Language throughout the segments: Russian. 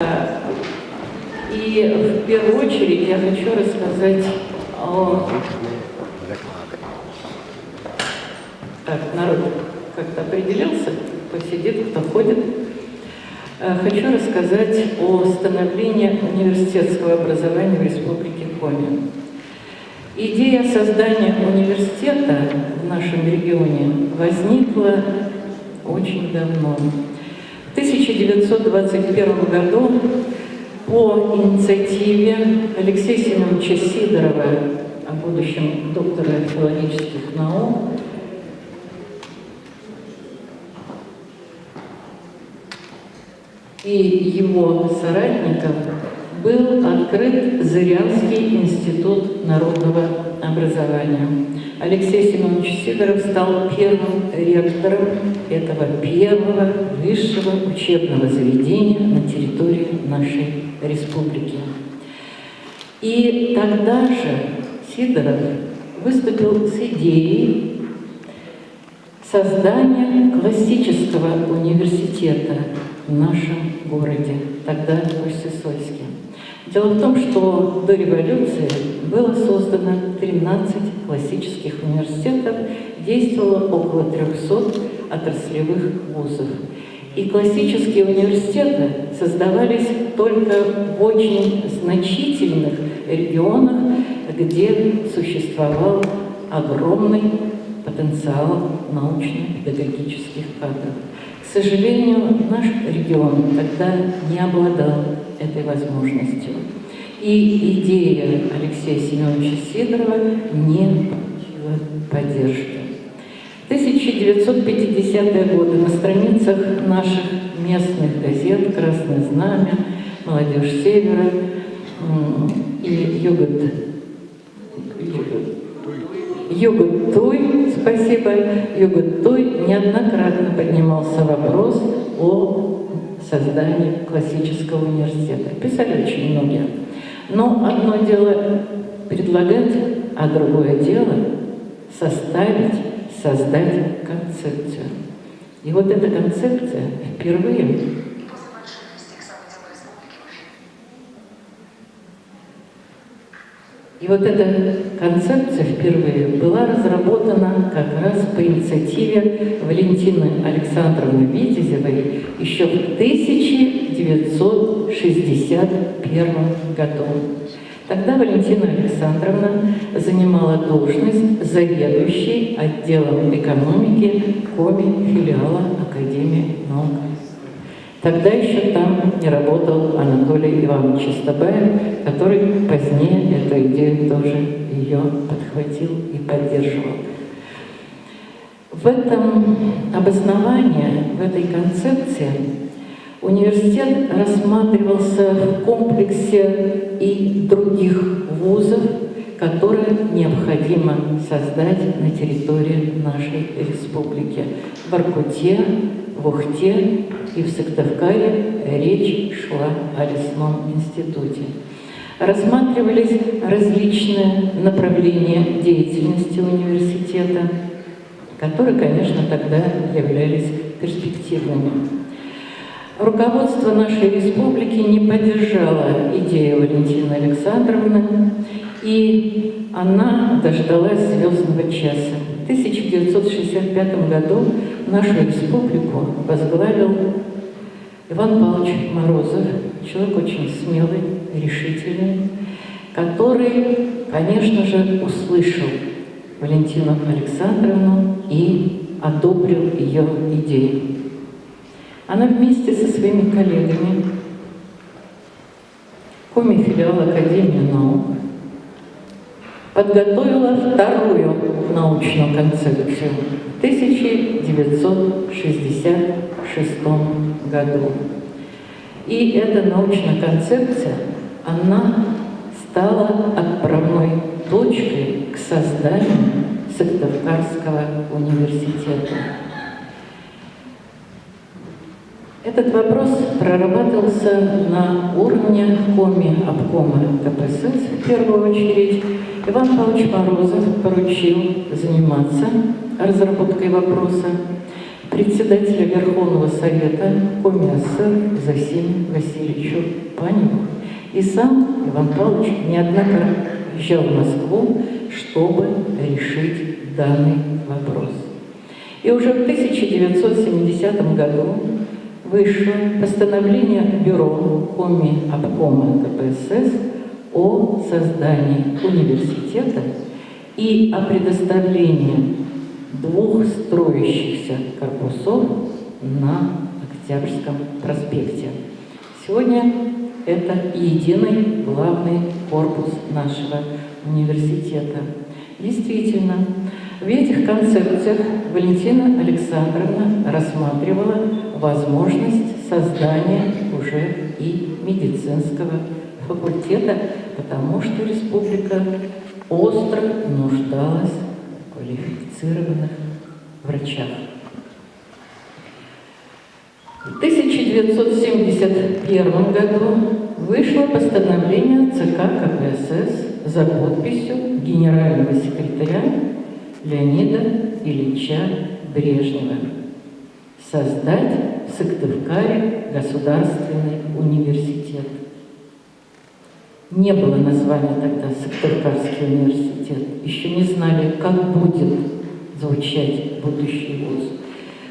И в первую очередь я хочу рассказать о... Так, народ как-то определился, кто сидит, кто ходит. Хочу рассказать о становлении университетского образования в Республике Коми. Идея создания университета в нашем регионе возникла очень давно. В 1921 году по инициативе Алексея Семеновича Сидорова, о будущем доктора филологических наук, и его соратников был открыт Зырянский институт народного образования. Алексей Семенович Сидоров стал первым ректором этого первого высшего учебного заведения на территории нашей республики. И тогда же Сидоров выступил с идеей создания классического университета в нашем городе, тогда Усть-Сысольске. Дело в том, что до революции было создано 13 классических университетов, действовало около 300 отраслевых вузов. И классические университеты создавались только в очень значительных регионах, где существовал огромный потенциал научно-педагогических кадров. К сожалению, наш регион тогда не обладал этой возможностью. И идея Алексея Семеновича Сидорова не получила поддержки. В 1950-е годы на страницах наших местных газет «Красное знамя», «Молодежь Севера» и «Югот-Туй», спасибо, «Югот-Туй» неоднократно поднимался вопрос о создании классического университета. Писали очень многие. Но одно дело предлагать, а другое дело создать концепцию. И вот эта концепция впервые была разработана как раз по инициативе Валентины Александровны Витязевой еще в 1961 году. Тогда Валентина Александровна занимала должность заведующей отделом экономики Коми филиала Академии наук. Тогда еще там не работал Анатолий Иванович Истабаев, который позднее эту идею тоже ее подхватил и поддерживал. В этом обосновании, в этой концепции университет рассматривался в комплексе и других вузов, которые необходимо создать на территории нашей республики. В Воркуте, в Ухте и в Сыктывкаре речь шла о лесном институте. Рассматривались различные направления деятельности университета, которые, конечно, тогда являлись перспективными. Руководство нашей республики не поддержало идею Валентины Александровны, и она дождалась звездного часа. В 1965 году нашу республику возглавил Иван Павлович Морозов, человек очень смелый, решительный, который, конечно же, услышал Валентину Александровну и одобрил ее идею. Она вместе со своими коллегами Коми филиал Академии наук подготовила вторую научную концепцию в 1966 году. И эта научная концепция, она стала отправной точкой к созданию Сыктывкарского университета. Этот вопрос прорабатывался на уровне Коми обкома КПСС в первую очередь. Иван Павлович Морозов поручил заниматься разработкой вопроса. В председателя Верховного Совета Коми СССР Зосиму Васильевичу Панину. И сам Иван Павлович неоднократно приезжал в Москву, чтобы решить данный вопрос. И уже в 1970 году вышло постановление Бюро Коми обкома КПСС о создании университета и о предоставлении 2 строящихся корпусов на Октябрьском проспекте. Сегодня это единый главный корпус нашего университета. Действительно, в этих концепциях Валентина Александровна рассматривала возможность создания уже и медицинского факультета, потому что республика остро нуждалась в квалифицированных врачах. В 1971 году вышло постановление ЦК КПСС за подписью генерального секретаря Леонида Ильича Брежнева создать в Сыктывкаре государственный университет. Не было названия тогда Сыктывкарский университет. Еще не знали, как будет звучать будущий вуз.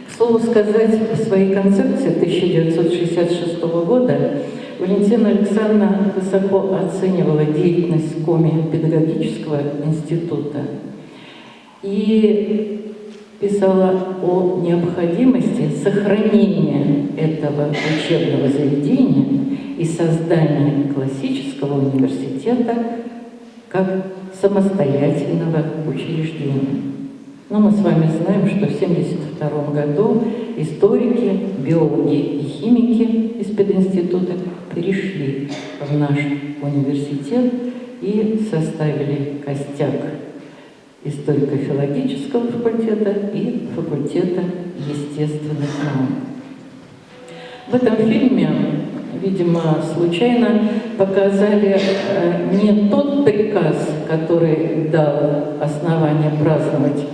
К слову сказать, в своей концепции 1966 года Валентина Александровна высоко оценивала деятельность Коми-педагогического института и писала о необходимости сохранения этого учебного заведения и создания классического университета как самостоятельного учреждения. Но мы с вами знаем, что в 1972 году историки, биологи и химики из пединститута перешли в наш университет и составили костяк историко-филологического факультета и факультета естественных наук. В этом фильме, видимо, случайно показали не тот приказ, который дал основание праздновать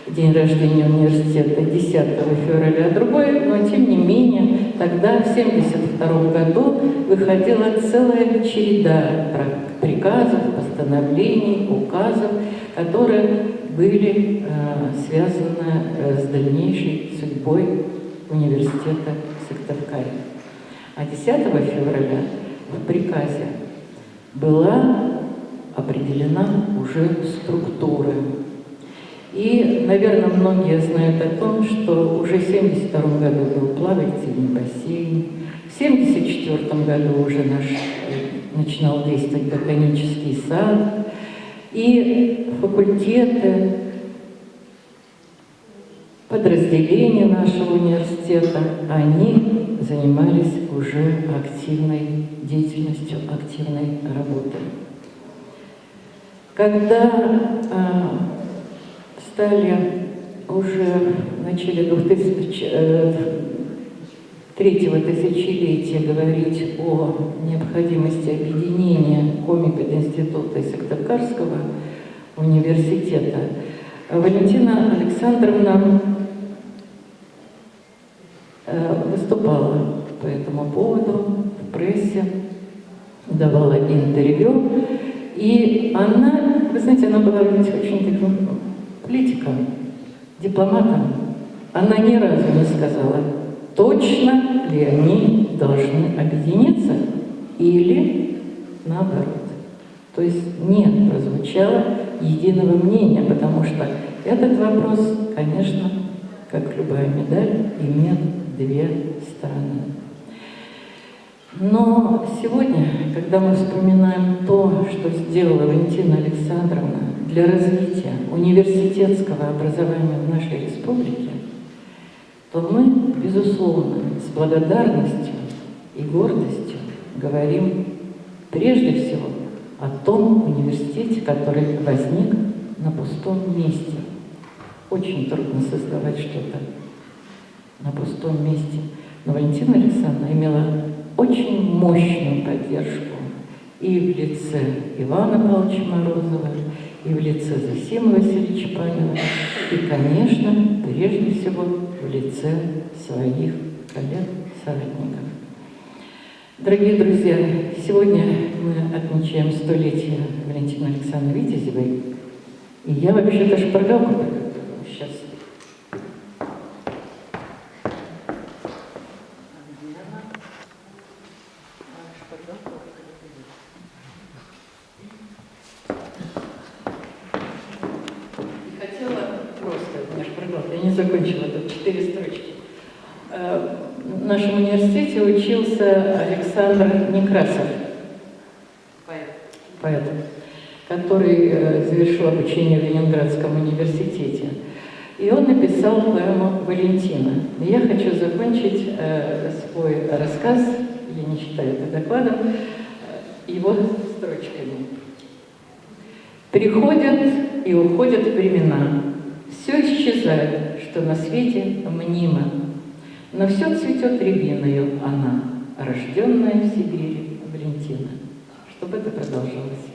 день рождения университета 10 февраля, а другой, но тем не менее, тогда, в 1972 году, выходила целая череда приказов, постановлений, указов, которые были связаны с дальнейшей судьбой университета в Сыктывкаре. А 10 февраля в приказе была определена уже структура. И, наверное, многие знают о том, что уже в 1972 году был плавательный бассейн, в 1974 году уже начинал действовать ботанический сад, и факультеты, подразделения нашего университета, они занимались уже активной деятельностью, активной работой. Когда стали уже в начале 2003-го тысячелетия говорить о необходимости объединения Коми-пединститута и Сыктывкарского университета, Валентина Александровна выступала по этому поводу в прессе, давала интервью, и она, вы знаете, она была очень таким политиком, дипломатом. Она ни разу не сказала, точно ли они должны объединиться или наоборот. То есть не прозвучало единого мнения, потому что этот вопрос, конечно, как любая медаль, имеет 2 стороны. Но сегодня, когда мы вспоминаем то, что сделала Валентина Александровна для развития университетского образования в нашей республике, то мы, безусловно, с благодарностью и гордостью говорим прежде всего о том университете, который возник на пустом месте. Очень трудно создавать что-то на пустом месте. Но Валентина Александровна имела очень мощную поддержку и в лице Ивана Павловича Морозова, и в лице Зосимы Васильевича Панина, и, конечно, прежде всего в лице своих коллег-соратников. Дорогие друзья, сегодня мы отмечаем 100-летие Валентины Александровны Витязевой, и я вообще-то шпаргалку приготовила сейчас. Я не закончила, тут 4 строчки. В нашем университете учился Александр Некрасов, поэт, который завершил обучение в Ленинградском университете. И он написал поэму «Валентина». И я хочу закончить свой рассказ, я не считаю это докладом, его строчками. «Приходят и уходят времена, все исчезает, что на свете мнимо, но все цветет рябиною она, рожденная в Сибири Валентина». Чтобы это продолжалось.